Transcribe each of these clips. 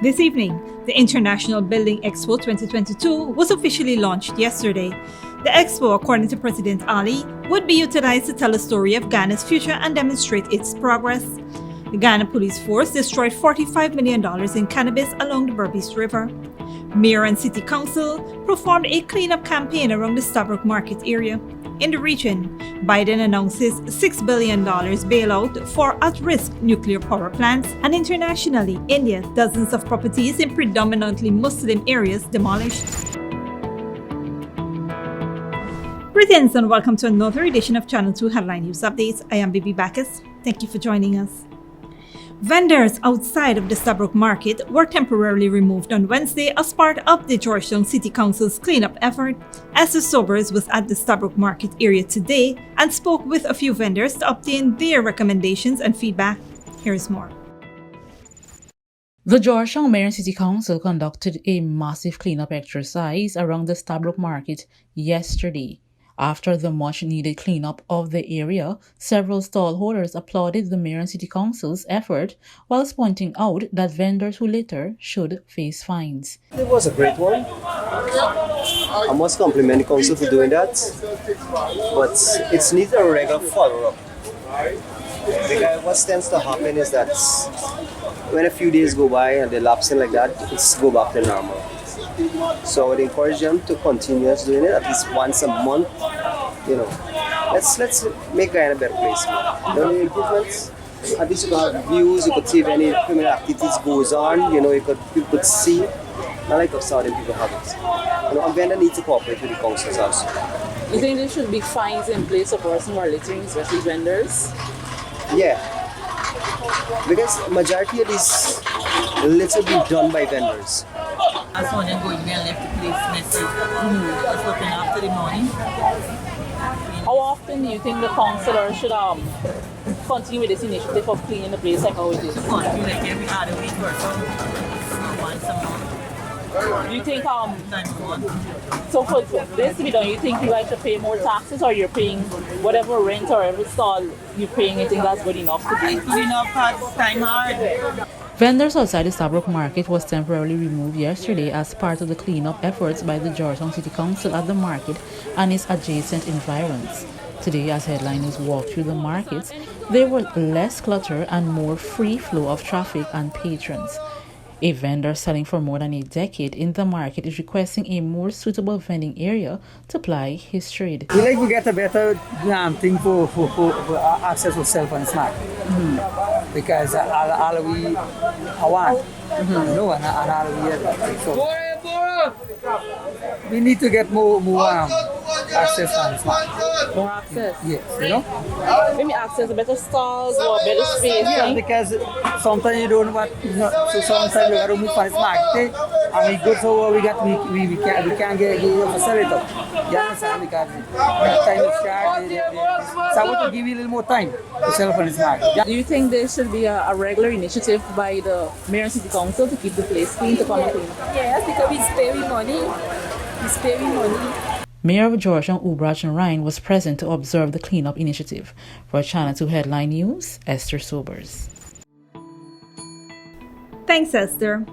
This evening, the International Building Expo 2022 was officially launched yesterday. The expo, according to President Ali, would be utilized to tell the story of Ghana's future and demonstrate its progress. The Ghana Police Force destroyed $45 million in cannabis along the Berbice River. Mayor and City Council performed a cleanup campaign around the Stabroek market area. In the region, Biden announces $6 billion bailout for at-risk nuclear power plants, and internationally, India, dozens of properties in predominantly Muslim areas demolished. Greetings and welcome to another edition of Channel 2 Headline News Updates. I am Bibi Bacchus. Thank you for joining us. Vendors outside of the Stabroek market were temporarily removed on Wednesday as part of the Georgetown City Council's cleanup effort. Esther Sobers was at the Stabroek market area today and spoke with a few vendors to obtain their recommendations and feedback. Here's more. The Georgetown Mayor and City Council conducted a massive cleanup exercise around the Stabroek market yesterday. After the much-needed cleanup of the area, several stallholders applauded the Mayor and City Council's effort, whilst pointing out that vendors who litter should face fines. It was a great one. I must compliment the council for doing that, but it needs a regular follow-up. What tends to happen is that when a few days go by and they lapse in like that, it's go back to normal. So I would encourage them to continue doing it at least once a month. Let's make Guyana a better place. The improvements, at least you could have views, you could see if any criminal activities goes on, you could see. Not like Southern people have it. A vendor needs to cooperate with the councils also. You think there should be fines in place for persons who are littering, especially vendors? Yeah. Because majority of these litter be done by vendors. As someone going and left the place messy. Just looking after the morning. How often do you think the councillor should continue with this initiative of cleaning the place like how it is? Continue like every other week or so. Once a month. Do you think Times one. so for this to be done, you think you guys should pay more taxes, or you're paying whatever rent or every stall you're paying? You think that's good enough to do? It's good enough for time hard. Vendors outside the Stabroek market was temporarily removed yesterday as part of the cleanup efforts by the Georgetown City Council at the market and its adjacent environs. Today, as headliners walked through the markets, there was less clutter and more free flow of traffic and patrons. A vendor selling for more than a decade in the market is requesting a more suitable vending area to ply his trade. We get a better thing for access to cell phone snack. Because all we want, we need to get more access and snack. More access? Yes, Maybe access, better stalls or better space. Yeah, because sometimes you don't want, so sometimes you have to move for snack. And we go so we can't get the facility. You understand? Because time is short. So I want to give you a little more time to sell for the snack. Do you think there should be a regular initiative by the Mayor and City Council to keep the place clean, to come and clean? Yes, because we sparing money. Mayor of Georgetown Mourant was present to observe the cleanup initiative. For Channel 2 Headline News, Esther Sobers. Thanks, Esther.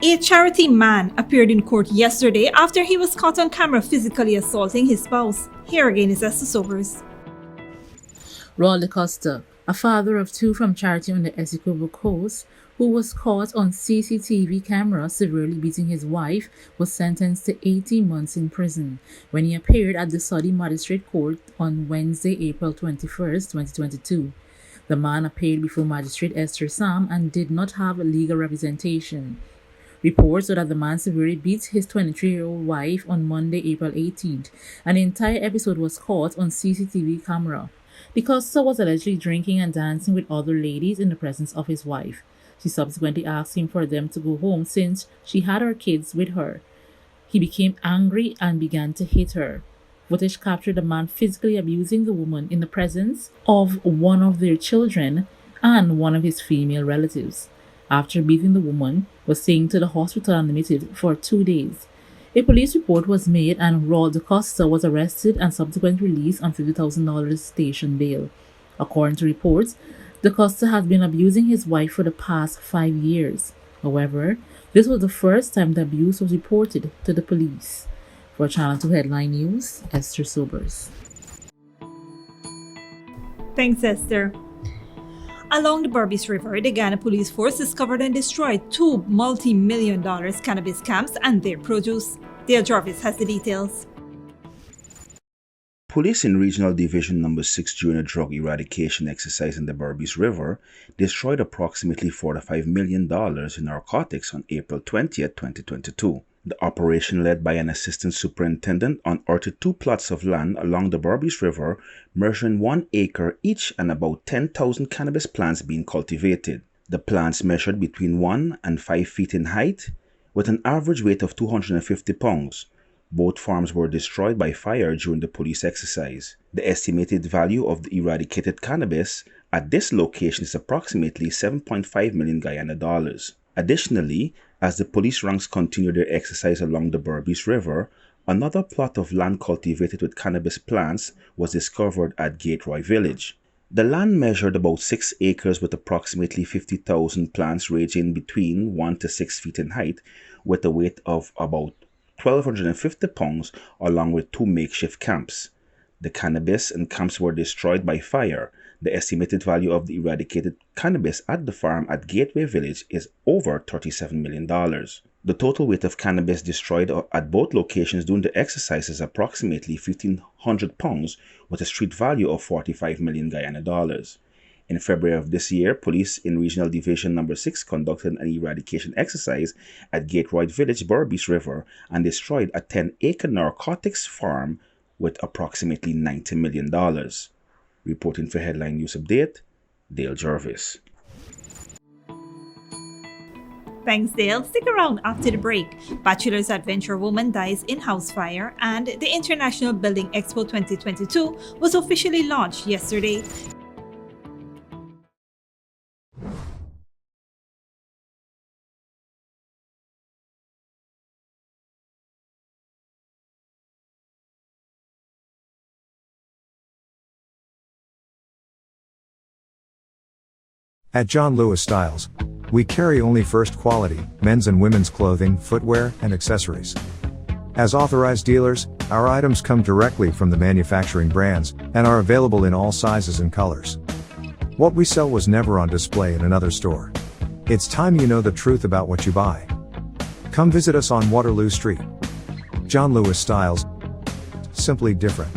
A charity man appeared in court yesterday after he was caught on camera physically assaulting his spouse. Here again is Esther Sobers. Raul de Costa, a father of two from charity on the Essequibo coast, who was caught on CCTV camera severely beating his wife, was sentenced to 18 months in prison when he appeared at the Saudi Magistrate Court on Wednesday, April 21st, 2022. The man appeared before Magistrate Esther Sam and did not have legal representation. Reports are that the man severely beat his 23-year-old wife on Monday, April 18th. An entire episode was caught on CCTV camera. The Costa was allegedly drinking and dancing with other ladies in the presence of his wife. She subsequently asked him for them to go home since she had her kids with her. He became angry and began to hit her. Footage captured the man physically abusing the woman in the presence of one of their children and one of his female relatives. After beating the woman, was taken to the hospital and admitted for 2 days. A police report was made and Raul de Costa was arrested and subsequently released on $50,000 station bail. According to reports, de Costa has been abusing his wife for the past 5 years. However, this was the first time the abuse was reported to the police. For Channel 2 Headline News, Esther Sobers. Thanks, Esther. Along the Berbice River, the Guyana police force discovered and destroyed 2 multi-million-dollar cannabis camps and their produce. Dale Jarvis has the details. Police in Regional Division No. 6 during a drug eradication exercise in the Berbice River destroyed approximately $45 million in narcotics on April 20, 2022. The operation, led by an assistant superintendent, unearthed 2 plots of land along the Berbice River measuring 1 acre each and about 10,000 cannabis plants being cultivated. The plants measured between 1 and 5 feet in height with an average weight of 250 pounds. Both farms were destroyed by fire during the police exercise. The estimated value of the eradicated cannabis at this location is approximately 7.5 million Guyana dollars. Additionally, as the police ranks continued their exercise along the Berbice River, another plot of land cultivated with cannabis plants was discovered at Gateway Village. The land measured about 6 acres with approximately 50,000 plants ranging between 1 to 6 feet in height with a weight of about 1,250 pounds along with 2 makeshift camps. The cannabis and camps were destroyed by fire. The estimated value of the eradicated cannabis at the farm at Gateway Village is over $37 million. The total weight of cannabis destroyed at both locations during the exercise is approximately 1,500 pounds with a street value of 45 million Guyana dollars. In February of this year, police in Regional Division No. 6 conducted an eradication exercise at Gateway Village, Berbice River, and destroyed a 10-acre narcotics farm with approximately $90 million. Reporting for Headline News Update, Dale Jarvis. Thanks, Dale. Stick around after the break. Bachelor's Adventure Woman dies in house fire, and the International Building Expo 2022 was officially launched yesterday. At John Lewis Styles, we carry only first quality, men's and women's clothing, footwear, and accessories. As authorized dealers, our items come directly from the manufacturing brands and are available in all sizes and colors. What we sell was never on display in another store. It's time you know the truth about what you buy. Come visit us on Waterloo Street. John Lewis Styles. Simply different.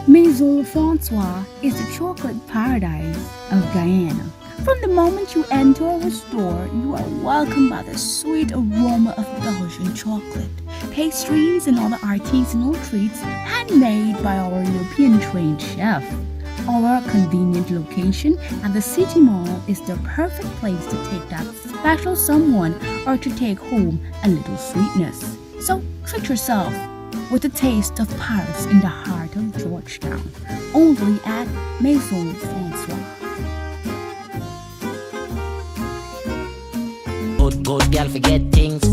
Maison Francois is the chocolate paradise of Guyana. From the moment you enter our store, you are welcomed by the sweet aroma of Belgian chocolate, pastries and other artisanal treats handmade by our European-trained chef. Our convenient location at the City Mall is the perfect place to take that special someone or to take home a little sweetness. So treat yourself with a taste of Paris in the heart of Georgetown, only at Maison Francois. Good girl forget things.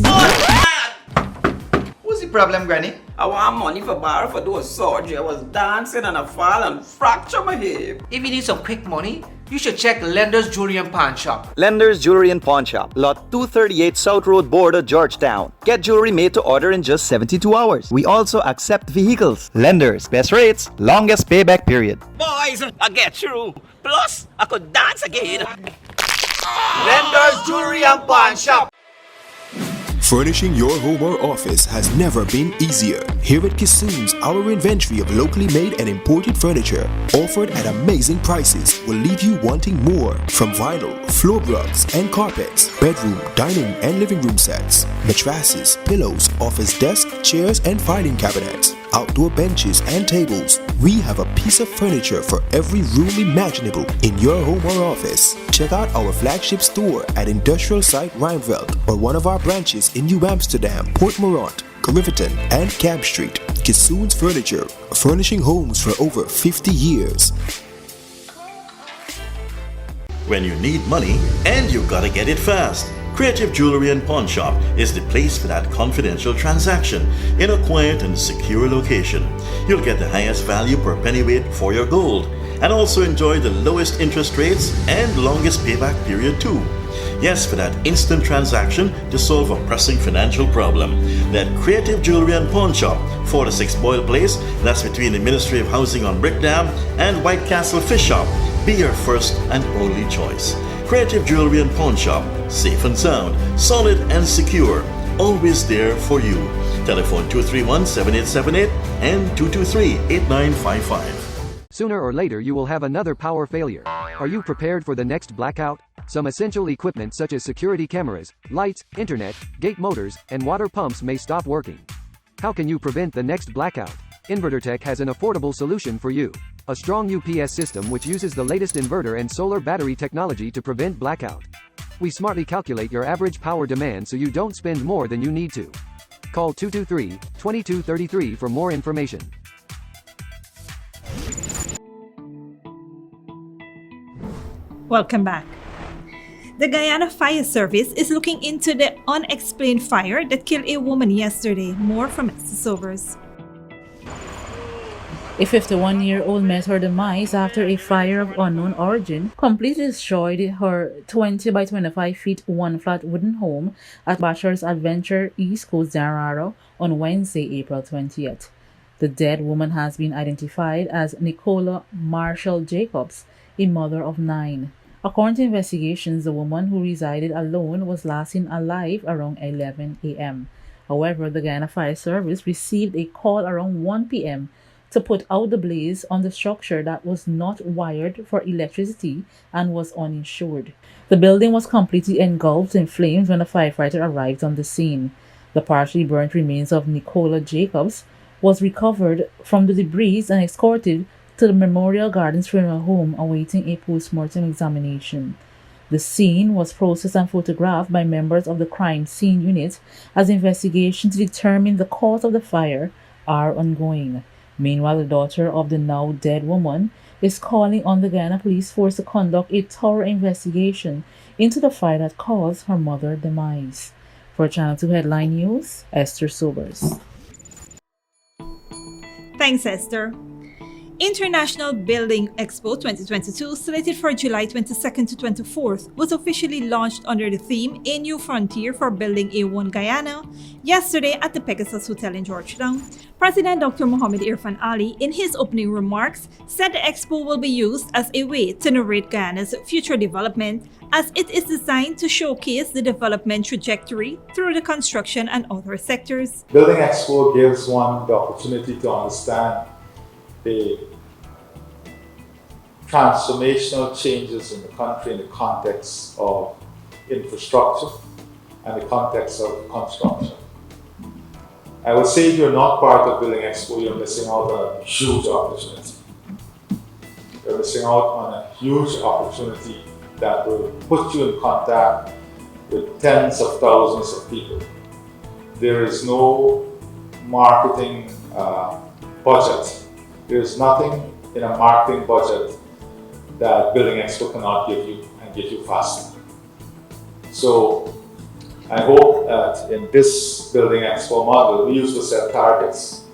What's the problem, Granny? I want money for borrow for those surgery. I was dancing and I fall and fracture my hip. If you need some quick money, you should check Lender's Jewelry and Pawn Shop. Lender's Jewelry and Pawn Shop, lot 238 South Road Border, Georgetown. Get jewelry made to order in just 72 hours. We also accept vehicles. Lender's, best rates, longest payback period. Boys, I get through. Plus, I could dance again. Lender's Jewelry and Pawn Shop. Furnishing your home or office has never been easier. Here at Kissoon's, our inventory of locally made and imported furniture, offered at amazing prices, will leave you wanting more. From vinyl, floor rugs and carpets, bedroom, dining and living room sets, mattresses, pillows, office desk, chairs and filing cabinets, outdoor benches and tables. We have a piece of furniture for every room imaginable in your home or office. Check out our flagship store at Industrial Site Ruimveldt or one of our branches in New Amsterdam, Port Mourant, Riverton and Camp Street. Kissoon's Furniture, furnishing homes for over 50 years. When you need money and you gotta get it fast, Creative Jewelry and Pawn Shop is the place for that confidential transaction in a quiet and secure location. You'll get the highest value per pennyweight for your gold and also enjoy the lowest interest rates and longest payback period too. Yes, for that instant transaction to solve a pressing financial problem. That Creative Jewelry and Pawn Shop, 46 Boyle Place, that's between the Ministry of Housing on Brickdam and White Castle Fish Shop, be your first and only choice. Creative Jewelry and Pawn Shop, safe and sound, solid and secure, always there for you. Telephone 231-7878 and 223-8955. Sooner or later you will have another power failure. Are you prepared for the next blackout? Some essential equipment such as security cameras, lights, internet, gate motors, and water pumps may stop working. How can you prevent the next blackout? InverterTech has an affordable solution for you. A strong UPS system which uses the latest inverter and solar battery technology to prevent blackout. We smartly calculate your average power demand so you don't spend more than you need to. Call 223-2233 for more information. Welcome back. The Guyana Fire Service is looking into the unexplained fire that killed a woman yesterday. More from Esther Sobers. A 51-year-old met her demise after a fire of unknown origin completely destroyed her 20 by 25 feet one-flat wooden home at Bachelor's Adventure, East Coast, Dararo on Wednesday, April 20th. The dead woman has been identified as Nicola Marshall Jacobs, a mother of 9. According to investigations, the woman, who resided alone, was last seen alive around 11 a.m. However, the Guyana Fire Service received a call around 1 p.m. to put out the blaze on the structure that was not wired for electricity and was uninsured. The building was completely engulfed in flames when a firefighter arrived on the scene. The partially burnt remains of Nicola Jacobs was recovered from the debris and escorted to the Memorial Gardens funeral home awaiting a post-mortem examination. The scene was processed and photographed by members of the crime scene unit as investigations to determine the cause of the fire are ongoing. Meanwhile, the daughter of the now dead woman is calling on the Guyana Police Force to conduct a thorough investigation into the fire that caused her mother's demise. For Channel 2 Headline News, Esther Sobers. Thanks, Esther. International Building Expo 2022, slated for July 22nd to 24th, was officially launched under the theme A New Frontier for Building A1 Guyana yesterday at the Pegasus Hotel in Georgetown. President Dr. Mohamed Irfan Ali, in his opening remarks, said the expo will be used as a way to narrate Guyana's future development, as it is designed to showcase the development trajectory through the construction and other sectors. Building Expo gives one the opportunity to understand the transformational changes in the country in the context of infrastructure and the context of construction. I would say if you're not part of Building Expo, you're missing out on a huge opportunity. You're missing out on a huge opportunity that will put you in contact with tens of thousands of people. There is no marketing budget. There's nothing in a marketing budget that Building Expo cannot give you and give you faster. So I hope that in this Building Expo model, we used to set targets.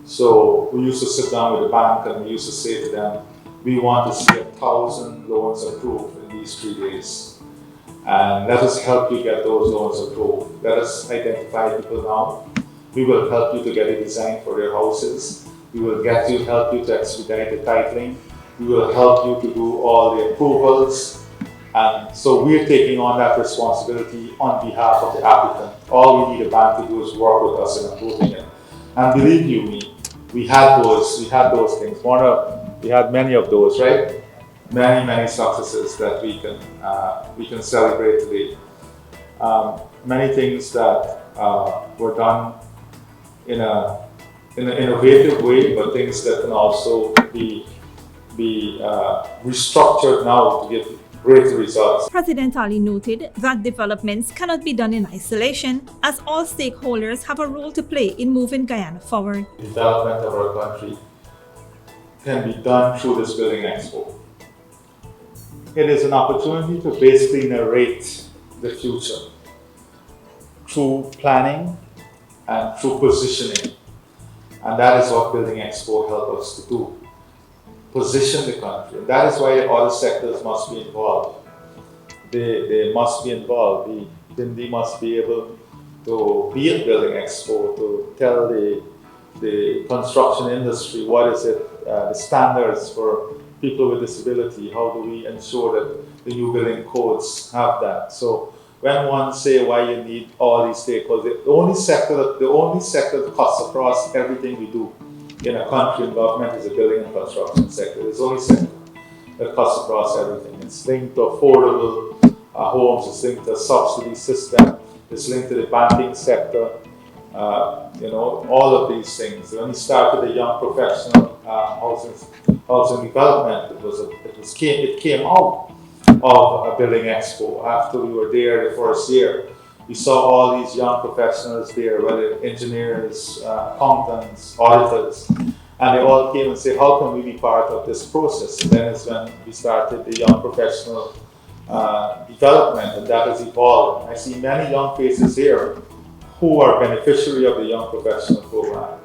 So we used to sit down with the bank and we used to say to them, we want to see 1,000 loans approved in these 3 days. And let us help you get those loans approved. Let us identify people now. We will help you to get a design for your houses. We will help you to expedite the titling. We will help you to do all the approvals. And so we're taking on that responsibility on behalf of the applicant. All we need a bank to do is work with us in approving it. And believe you me, we had those things. We had many of those, right? Many successes that we can celebrate today. Many things that were done in an innovative way, but things that can also be restructured now to give great results. President Ali noted that developments cannot be done in isolation, as all stakeholders have a role to play in moving Guyana forward. The development of our country can be done through this Building Expo. It is an opportunity to basically narrate the future through planning and through positioning. And that is what Building Expo helps us to do. position the country. And that is why other sectors must be involved. They must be involved. They must be able to be at Building Expo, to tell the construction industry what is it, the standards for people with disability, how do we ensure that the new building codes have that. So when one say why you need all these stakeholders, the only sector that cuts across everything we do in a country and government is the building and construction sector. It's the only sector that cuts across everything. It's linked to affordable homes, it's linked to a subsidy system, it's linked to the banking sector, all of these things. When we started the young professional housing development, it came out of a Building Expo. After we were there the first year, we saw all these young professionals there, whether engineers, accountants, auditors, and they all came and said, how can we be part of this process? And then it's when we started the young professional development, and that has evolved. I see many young faces here who are beneficiary of the young professional program.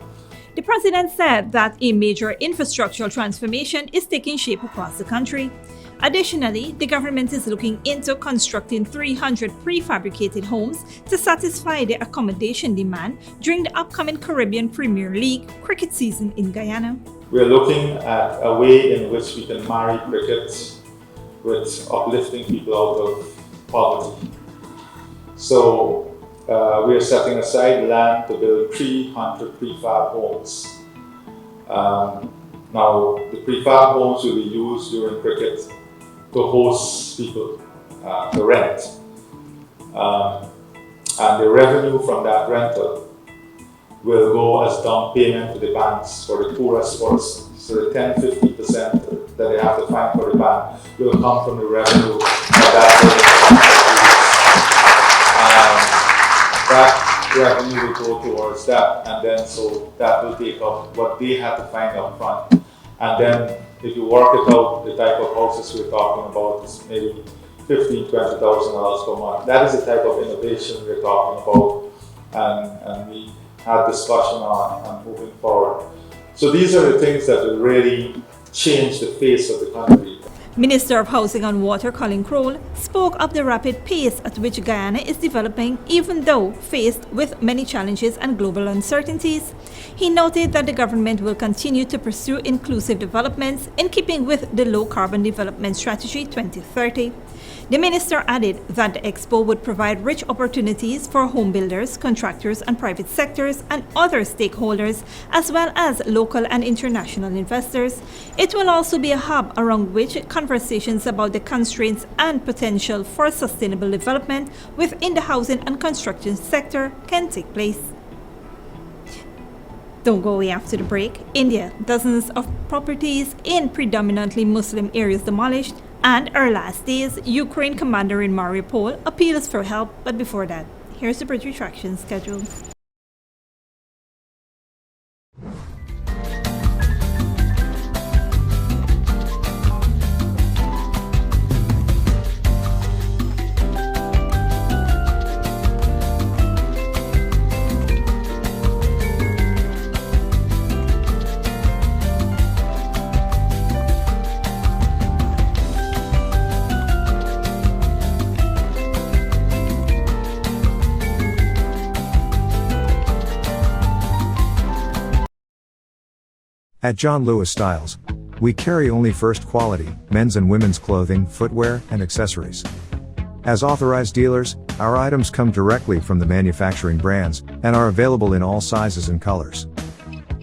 The president said that a major infrastructural transformation is taking shape across the country. Additionally, the government is looking into constructing 300 prefabricated homes to satisfy the accommodation demand during the upcoming Caribbean Premier League cricket season in Guyana. We are looking at a way in which we can marry cricket with uplifting people out of poverty. So we are setting aside land to build 300 prefab homes. Now, the prefab homes will be used during cricket to host people, to rent. And the revenue from that rental will go as down payment to the banks for the poorest persons. So the 10-50% that they have to find for the bank will come from the revenue of that revenue will go towards that, and then so that will take up what they have to find up front. And then if you work it out, the type of houses we're talking about is maybe $15,000-$20,000 per month. That is the type of innovation we're talking about, and we had discussion on moving forward. So these are the things that will really change the face of the country. Minister of Housing and Water Colin Crowell spoke of the rapid pace at which Guyana is developing, even though faced with many challenges and global uncertainties. He noted that the government will continue to pursue inclusive developments in keeping with the Low Carbon Development Strategy 2030. The minister added that the expo would provide rich opportunities for home builders, contractors and private sectors and other stakeholders, as well as local and international investors. It will also be a hub around which conversations about the constraints and potential for sustainable development within the housing and construction sector can take place. Don't go away after the break. India, dozens of properties in predominantly Muslim areas demolished, and our last days, Ukraine commander in Mariupol appeals for help. But before that, here's the bridge retraction schedule. At John Lewis Styles, we carry only first quality, men's and women's clothing, footwear, and accessories. As authorized dealers, our items come directly from the manufacturing brands, and are available in all sizes and colors.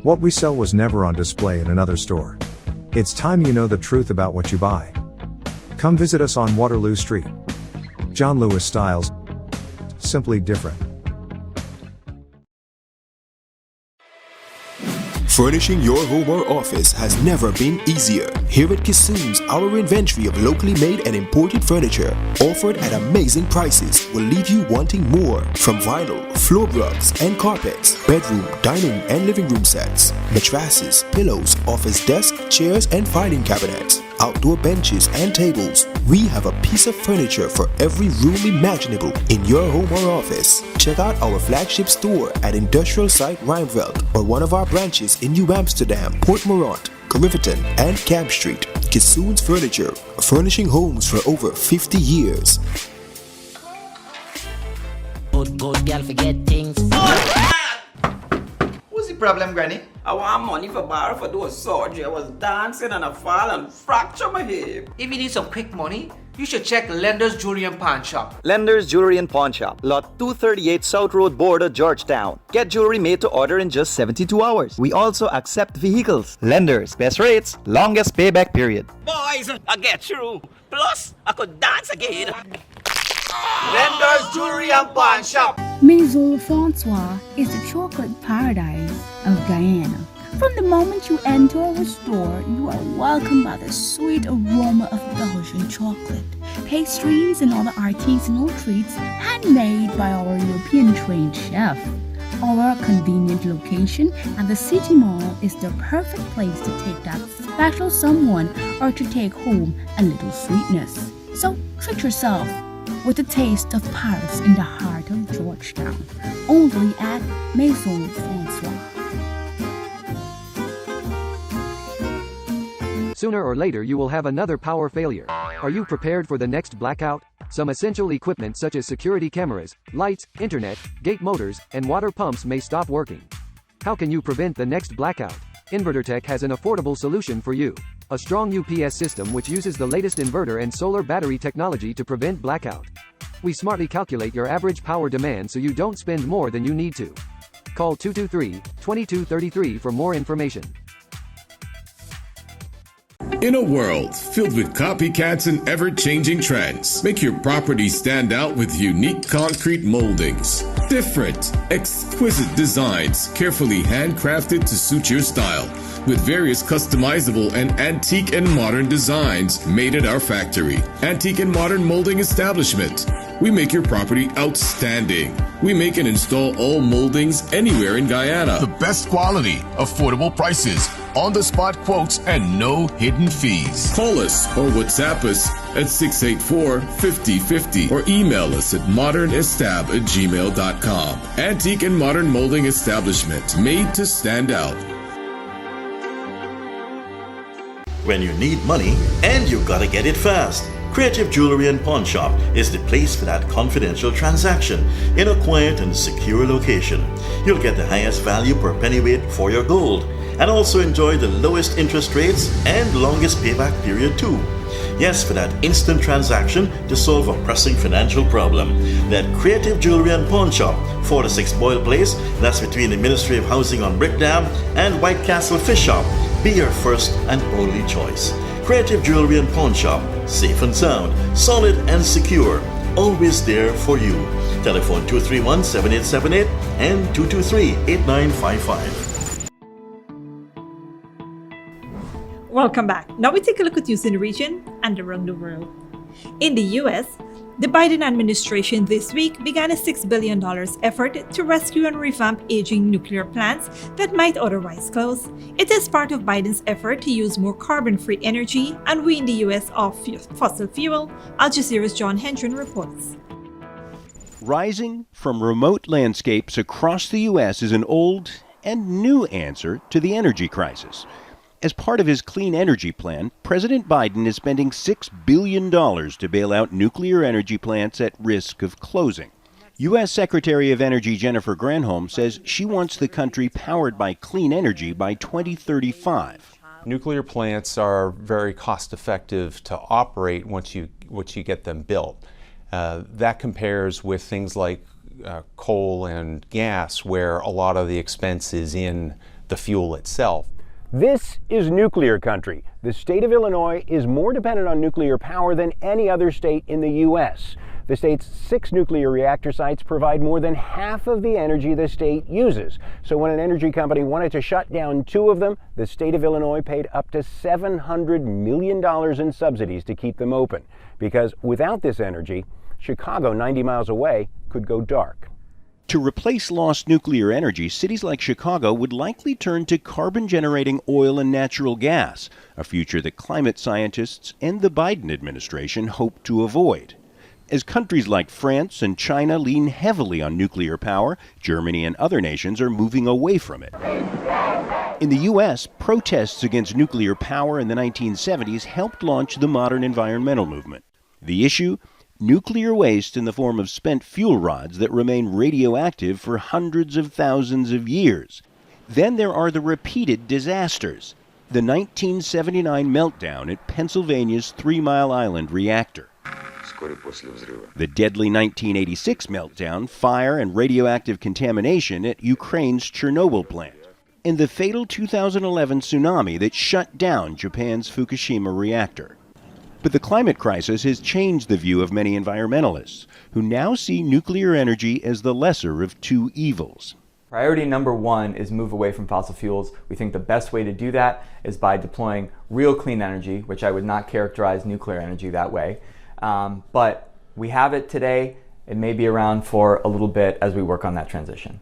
What we sell was never on display in another store. It's time you know the truth about what you buy. Come visit us on Waterloo Street. John Lewis Styles. Simply different. Furnishing your home or office has never been easier. Here at Kissoon's, our inventory of locally made and imported furniture, offered at amazing prices, will leave you wanting more. From vinyl, floor rugs and carpets, bedroom, dining and living room sets, mattresses, pillows, office desk, chairs and filing cabinets, outdoor benches and tables. We have a piece of furniture for every room imaginable in your home or office. Check out our flagship store at Industrial Site Ruimveldt or one of our branches in New Amsterdam, Port Mourant, Riverton, and Camp Street. Kissoon's Furniture, furnishing homes for over 50 years. Good girl forget things. What's the problem, Granny? I want money for borrow for those surgery. I was dancing and I fall and fracture my hip. If you need some quick money, you should check Lender's Jewelry and Pawn Shop. Lender's Jewelry and Pawn Shop, Lot 238 South Road Border, Georgetown. Get jewelry made to order in just 72 hours. We also accept vehicles. Lenders, best rates, longest payback period. Boys, I get through. Plus, I could dance again. Lender's Jewelry and Pawn Shop. Maison Francois is the chocolate paradise of Guyana. From the moment you enter our store, you are welcomed by the sweet aroma of Belgian chocolate, pastries and other artisanal treats handmade by our European-trained chef. Our convenient location at the City Mall is the perfect place to take that special someone or to take home a little sweetness. So treat yourself with a taste of Paris in the heart of Georgetown, only at Maison Francois. Sooner or later you will have another power failure. Are you prepared for the next blackout? Some essential equipment such as security cameras, lights, internet, gate motors, and water pumps may stop working. How can you prevent the next blackout? InverterTech has an affordable solution for you. A strong UPS system which uses the latest inverter and solar battery technology to prevent blackout. We smartly calculate your average power demand so you don't spend more than you need to. Call 223-2233 for more information. In a world filled with copycats and ever-changing trends, make your property stand out with unique concrete moldings. Different, exquisite designs carefully handcrafted to suit your style, with various customizable and antique and modern designs made at our factory. Antique and Modern Molding Establishment. We make your property outstanding. We make and install all moldings anywhere in Guyana. The best quality, affordable prices, on-the-spot quotes, and no hidden fees. Call us or WhatsApp us at 684-5050 or email us at modernestab@gmail.com. Antique and Modern Molding Establishment, made to stand out. When you need money and you gotta get it fast, Creative Jewelry and Pawn Shop is the place for that confidential transaction in a quiet and secure location. You'll get the highest value per pennyweight for your gold and also enjoy the lowest interest rates and longest payback period too. Yes, for that instant transaction to solve a pressing financial problem. That Creative Jewelry and Pawn Shop, 46 Boyle Place, that's between the Ministry of Housing on Brickdam and White Castle Fish Shop, be your first and only choice. Creative Jewelry and Pawn Shop, safe and sound, solid and secure, always there for you. Telephone 231-7878 and 223-8955. Welcome back. Now we take a look at news in the region and around the world. In the US, the Biden administration this week began a $6 billion effort to rescue and revamp aging nuclear plants that might otherwise close. It is part of Biden's effort to use more carbon-free energy and wean the US off fossil fuel. Al Jazeera's John Hendren reports. Rising from remote landscapes across the U.S. is an old and new answer to the energy crisis. As part of his clean energy plan, President Biden is spending $6 billion to bail out nuclear energy plants at risk of closing. U.S. Secretary of Energy Jennifer Granholm says she wants the country powered by clean energy by 2035. Nuclear plants are very cost-effective to operate once you get them built. That compares with things like coal and gas, where a lot of the expense is in the fuel itself. This is nuclear country. The state of Illinois is more dependent on nuclear power than any other state in the U.S. The state's 6 nuclear reactor sites provide more than half of the energy the state uses. So when an energy company wanted to shut down 2 of them, the state of Illinois paid up to $700 million in subsidies to keep them open. Because without this energy, Chicago, 90 miles away, could go dark. To replace lost nuclear energy, cities like Chicago would likely turn to carbon-generating oil and natural gas, a future that climate scientists and the Biden administration hope to avoid. As countries like France and China lean heavily on nuclear power, Germany and other nations are moving away from it. In the U.S., protests against nuclear power in the 1970s helped launch the modern environmental movement. The issue? Nuclear waste in the form of spent fuel rods that remain radioactive for hundreds of thousands of years. Then there are the repeated disasters. The 1979 meltdown at Pennsylvania's 3 Mile Island reactor. The deadly 1986 meltdown, fire and radioactive contamination at Ukraine's Chernobyl plant. And the fatal 2011 tsunami that shut down Japan's Fukushima reactor. But the climate crisis has changed the view of many environmentalists, who now see nuclear energy as the lesser of two evils. Priority number one is move away from fossil fuels. We think the best way to do that is by deploying real clean energy, which I would not characterize nuclear energy that way. But we have it today. It may be around for a little bit as we work on that transition.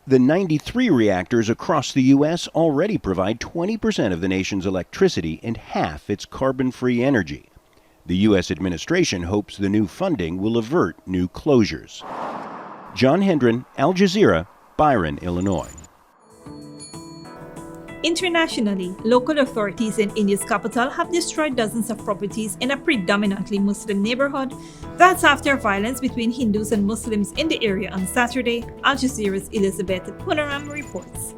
The 93 reactors across the U.S. already provide 20% of the nation's electricity and half its carbon-free energy. The U.S. administration hopes the new funding will avert new closures. John Hendren, Al Jazeera, Byron, Illinois. Internationally, local authorities in India's capital have destroyed dozens of properties in a predominantly Muslim neighborhood. That's after violence between Hindus and Muslims in the area on Saturday. Al Jazeera's Elizabeth Punaram reports.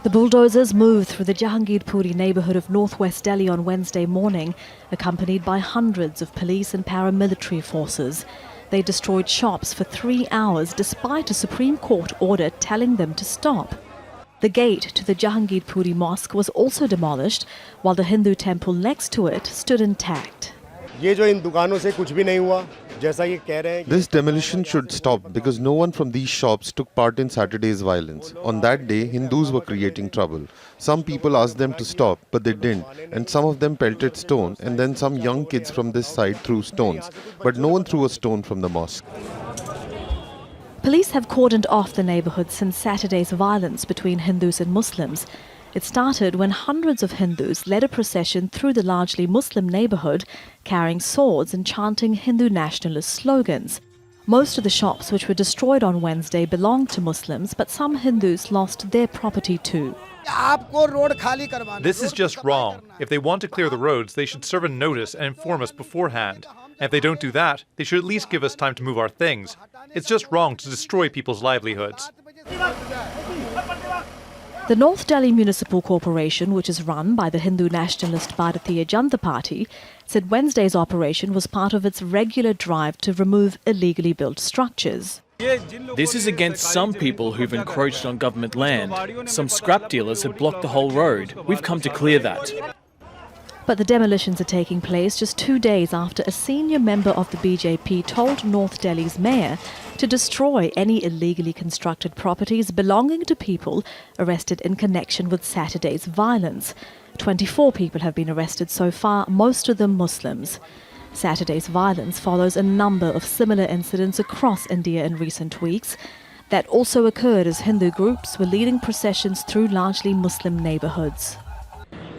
The bulldozers moved through the Jahangirpuri neighborhood of northwest Delhi on Wednesday morning, accompanied by hundreds of police and paramilitary forces. They destroyed shops for 3 hours despite a Supreme Court order telling them to stop. The gate to the Jahangirpuri mosque was also demolished, while the Hindu temple next to it stood intact. This demolition should stop because no one from these shops took part in Saturday's violence. On that day, Hindus were creating trouble. Some people asked them to stop, but they didn't, and some of them pelted stone, and then some young kids from this side threw stones, but no one threw a stone from the mosque. Police have cordoned off the neighborhood since Saturday's violence between Hindus and Muslims. It started when hundreds of Hindus led a procession through the largely Muslim neighborhood, carrying swords and chanting Hindu nationalist slogans. Most of the shops which were destroyed on Wednesday belonged to Muslims, but some Hindus lost their property too. This is just wrong. If they want to clear the roads, they should serve a notice and inform us beforehand. And if they don't do that, they should at least give us time to move our things. It's just wrong to destroy people's livelihoods. The North Delhi Municipal Corporation, which is run by the Hindu nationalist Bharatiya Janata Party, said Wednesday's operation was part of its regular drive to remove illegally built structures. This is against some people who've encroached on government land. Some scrap dealers have blocked the whole road. We've come to clear that. But the demolitions are taking place just 2 days after a senior member of the BJP told North Delhi's mayor to destroy any illegally constructed properties belonging to people arrested in connection with Saturday's violence. 24 people have been arrested so far, most of them Muslims. Saturday's violence follows a number of similar incidents across India in recent weeks that also occurred as Hindu groups were leading processions through largely Muslim neighborhoods.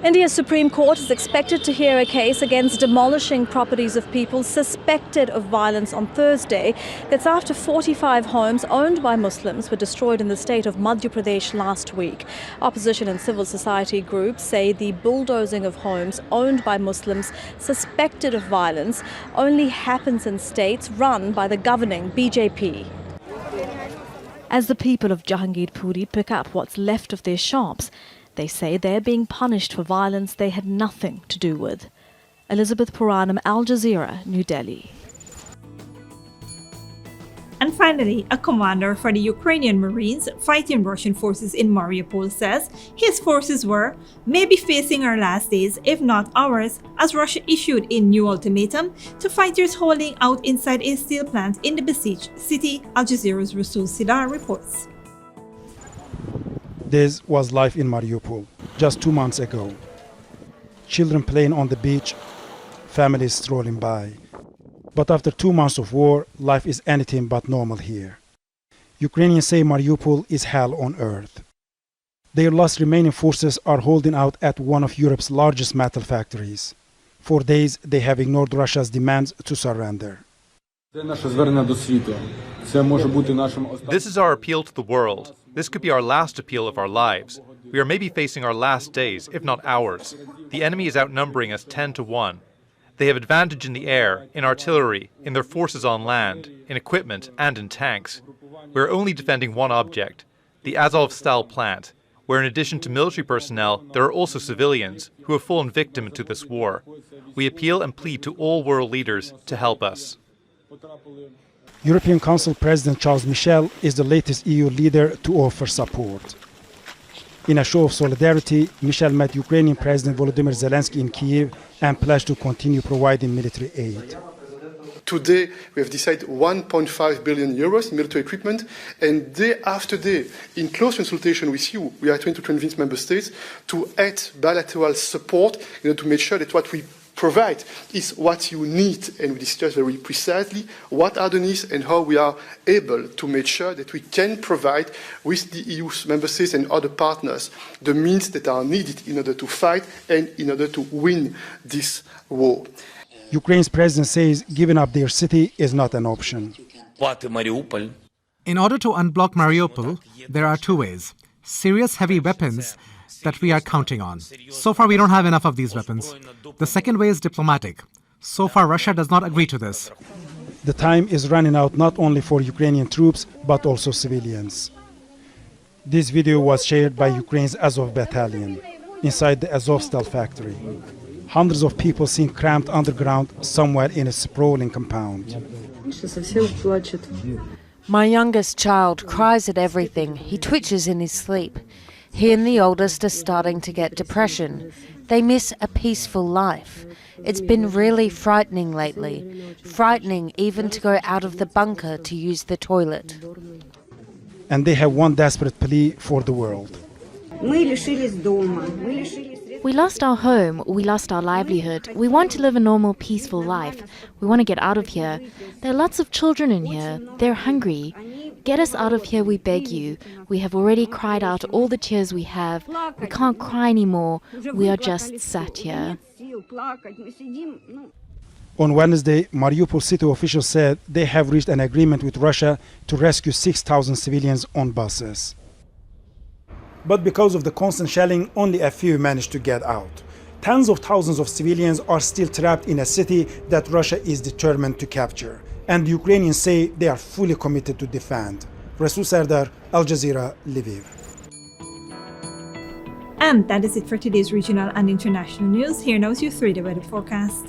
India's Supreme Court is expected to hear a case against demolishing properties of people suspected of violence on Thursday. That's after 45 homes owned by Muslims were destroyed in the state of Madhya Pradesh last week. Opposition and civil society groups say the bulldozing of homes owned by Muslims suspected of violence only happens in states run by the governing BJP. As the people of Jahangirpuri pick up what's left of their shops, they say they're being punished for violence they had nothing to do with. Elizabeth Puranam, Al Jazeera, New Delhi. And finally, a commander for the Ukrainian Marines fighting Russian forces in Mariupol says his forces were maybe facing our last days, if not ours, as Russia issued a new ultimatum to fighters holding out inside a steel plant in the besieged city. Al Jazeera's Rasul Sidar reports. This was life in Mariupol just 2 months ago. Children playing on the beach, families strolling by. But after 2 months of war, life is anything but normal here. Ukrainians say Mariupol is hell on earth. Their last remaining forces are holding out at one of Europe's largest metal factories. For days, they have ignored Russia's demands to surrender. This is our appeal to the world. This could be our last appeal of our lives. We are maybe facing our last days, if not hours. The enemy is outnumbering us 10 to 1. They have advantage in the air, in artillery, in their forces on land, in equipment and in tanks. We are only defending one object, the Azovstal plant, where in addition to military personnel, there are also civilians who have fallen victim to this war. We appeal and plead to all world leaders to help us. European Council President Charles Michel is the latest EU leader to offer support. In a show of solidarity, Michel met Ukrainian President Volodymyr Zelensky in Kyiv and pledged to continue providing military aid. Today, we have decided 1.5 billion euros in military equipment, and day after day, in close consultation with you, we are trying to convince member states to add bilateral support in order to make sure that what we provide is what you need, and we discuss very precisely what are the needs and how we are able to make sure that we can provide with the EU member states and other partners the means that are needed in order to fight and in order to win this war. Ukraine's president says giving up their city is not an option. In order to unblock Mariupol, there are two ways. Serious heavy weapons that we are counting on. So far, we don't have enough of these weapons. The second way is diplomatic. So far, Russia does not agree to this. The time is running out not only for Ukrainian troops, but also civilians. This video was shared by Ukraine's Azov battalion inside the Azovstal factory. Hundreds of people seen cramped underground somewhere in a sprawling compound. My youngest child cries at everything. He twitches in his sleep. He and the oldest are starting to get depression. They miss a peaceful life. It's been really frightening lately. Frightening even to go out of the bunker to use the toilet. And they have one desperate plea for the world. We lost our home, we lost our livelihood. We want to live a normal, peaceful life. We want to get out of here. There are lots of children in here. They're hungry. Get us out of here, we beg you. We have already cried out all the tears we have. We can't cry anymore. We are just sat here. On Wednesday, Mariupol city officials said they have reached an agreement with Russia to rescue 6,000 civilians on buses. But because of the constant shelling, only a few managed to get out. Tens of thousands of civilians are still trapped in a city that Russia is determined to capture. And the Ukrainians say they are fully committed to defend. Rasul Sardar, Al Jazeera, Lviv. And that is it for today's regional and international news. Here now is your 3-day weather forecast.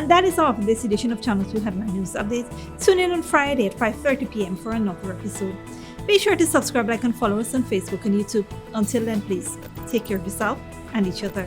That is all for this edition of Channel 2 Headline News Updates. Tune in on Friday at 5:30 p.m. for another episode. Be sure to subscribe, like, and follow us on Facebook and YouTube. Until then, please take care of yourself and each other.